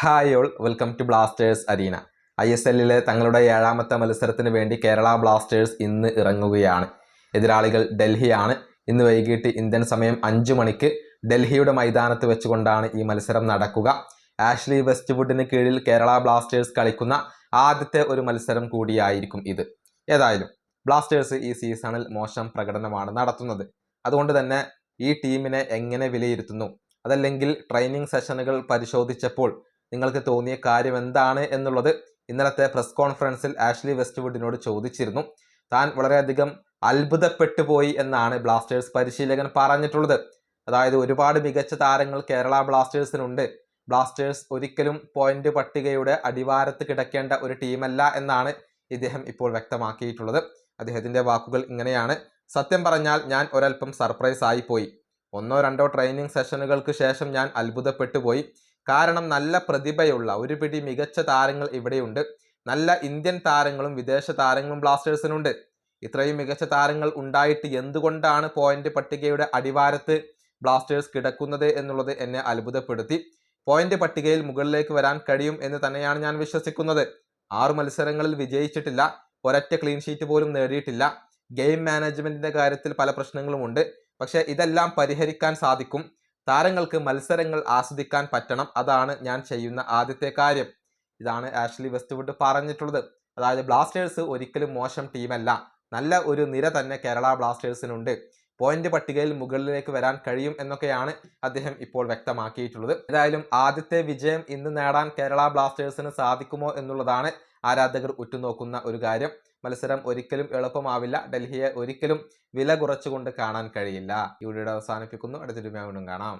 Hi all, welcome to Blasters arena. ISLലെ തങ്ങളുടെ 7ാമത്തെ മത്സരത്തിന് വേണ്ടി കേരള ബ്ലാസ്റ്റേഴ്സ് ഇന്ന് ഇറങ്ങുകയാണ്. എതിരാളികൾ ഡൽഹിയാണ്. ഇന്ന് വൈകിട്ട് ഇന്ത്യൻ സമയം 5 മണിക്ക് ഡൽഹിയുടെ മൈതാനത്ത് വെച്ചുകൊണ്ടാണ് ഈ മത്സരം നടക്കുക. ആഷ്ലി വെസ്റ്റ്വുഡിന് കീഴിൽ കേരള ബ്ലാസ്റ്റേഴ്സ് കളിക്കുന്ന ആദ്യത്തെ ഒരു മത്സരം കൂടിയായിരിക്കും ഇത്. ഏതായാലും ബ്ലാസ്റ്റേഴ്സ് ഈ സീസണിൽ മോശം പ്രകടനമാണ് നടത്തുന്നത്. അതുകൊണ്ട് തന്നെ ഈ ടീമിനെ എങ്ങനെ വിലയിരുത്തുന്നു, അതല്ലെങ്കിൽ ട്രെയിനിങ് സെഷനുകൾ പരിശോധിച്ചപ്പോൾ നിങ്ങൾക്ക് തോന്നിയ കാര്യം എന്താണ് എന്നുള്ളത് ഇന്നലത്തെ പ്രസ് കോൺഫറൻസിൽ ആഷ്ലി വെസ്റ്റ്വുഡിനോട് ചോദിച്ചിരുന്നു. താൻ വളരെയധികം അത്ഭുതപ്പെട്ടു പോയി എന്നാണ് ബ്ലാസ്റ്റേഴ്സ് പരിശീലകൻ പറഞ്ഞിട്ടുള്ളത്. അതായത് ഒരുപാട് മികച്ച താരങ്ങൾ കേരള ബ്ലാസ്റ്റേഴ്സിനുണ്ട്. ബ്ലാസ്റ്റേഴ്സ് ഒരിക്കലും പോയിന്റ് പട്ടികയുടെ അടിവാരത്ത് കിടക്കേണ്ട ഒരു ടീമല്ല എന്നാണ് ഇദ്ദേഹം ഇപ്പോൾ വ്യക്തമാക്കിയിട്ടുള്ളത്. അദ്ദേഹത്തിന്റെ വാക്കുകൾ ഇങ്ങനെയാണ്: സത്യം പറഞ്ഞാൽ ഞാൻ ഒരൽപ്പം സർപ്രൈസ് ആയിപ്പോയി. 1-2 ട്രെയിനിങ് സെഷനുകൾക്ക് ശേഷം ഞാൻ അത്ഭുതപ്പെട്ടു പോയി. കാരണം നല്ല പ്രതിഭയുള്ള ഒരു പിടി മികച്ച താരങ്ങൾ ഇവിടെയുണ്ട്. നല്ല ഇന്ത്യൻ താരങ്ങളും വിദേശ താരങ്ങളും ബ്ലാസ്റ്റേഴ്സിനുണ്ട്. ഇത്രയും മികച്ച താരങ്ങൾ ഉണ്ടായിട്ട് എന്തുകൊണ്ടാണ് പോയിന്റ് പട്ടികയുടെ അടിവാരത്ത് ബ്ലാസ്റ്റേഴ്സ് കിടക്കുന്നത് എന്നുള്ളത് എന്നെ അത്ഭുതപ്പെടുത്തി. പോയിന്റ് പട്ടികയിൽ മുകളിലേക്ക് വരാൻ കഴിയും എന്ന് തന്നെയാണ് ഞാൻ വിശ്വസിക്കുന്നത്. 6 മത്സരങ്ങളിൽ വിജയിച്ചിട്ടില്ല, ഒരൊറ്റ ക്ലീൻ ഷീറ്റ് പോലും നേടിയിട്ടില്ല. ഗെയിം മാനേജ്മെന്റിന്റെ കാര്യത്തിൽ പല പ്രശ്നങ്ങളുമുണ്ട്. പക്ഷെ ഇതെല്ലാം പരിഹരിക്കാൻ സാധിക്കും. താരങ്ങൾക്ക് മത്സരങ്ങൾ ആസ്വദിക്കാൻ പറ്റണം, അതാണ് ഞാൻ ചെയ്യുന്ന ആദ്യത്തെ കാര്യം. ഇതാണ് ആഷ്ലി വെസ്റ്റ്വുഡ് പറഞ്ഞിട്ടുള്ളത്. അതായത് ബ്ലാസ്റ്റേഴ്സ് ഒരിക്കലും മോശം ടീമല്ല, നല്ല ഒരു നിര തന്നെ കേരള ബ്ലാസ്റ്റേഴ്സിനുണ്ട്. പോയിന്റ് പട്ടികയിൽ മുകളിലേക്ക് വരാൻ കഴിയും എന്നൊക്കെയാണ് അദ്ദേഹം ഇപ്പോൾ വ്യക്തമാക്കിയിട്ടുള്ളത്. ഏതായാലും ആദ്യത്തെ വിജയം ഇന്ന് നേടാൻ കേരള ബ്ലാസ്റ്റേഴ്സിന് സാധിക്കുമോ എന്നുള്ളതാണ് ആരാധകർ ഉറ്റുനോക്കുന്ന ഒരു കാര്യം. മത്സരം ഒരിക്കലും എളുപ്പമാവില്ല. ഡൽഹിയെ ഒരിക്കലും വില കുറച്ചുകൊണ്ട് കാണാൻ കഴിയില്ല. ഈ വീഡിയോ അവസാനിപ്പിക്കുന്നു. അടുത്തൊരു വീണ്ടും കാണാം.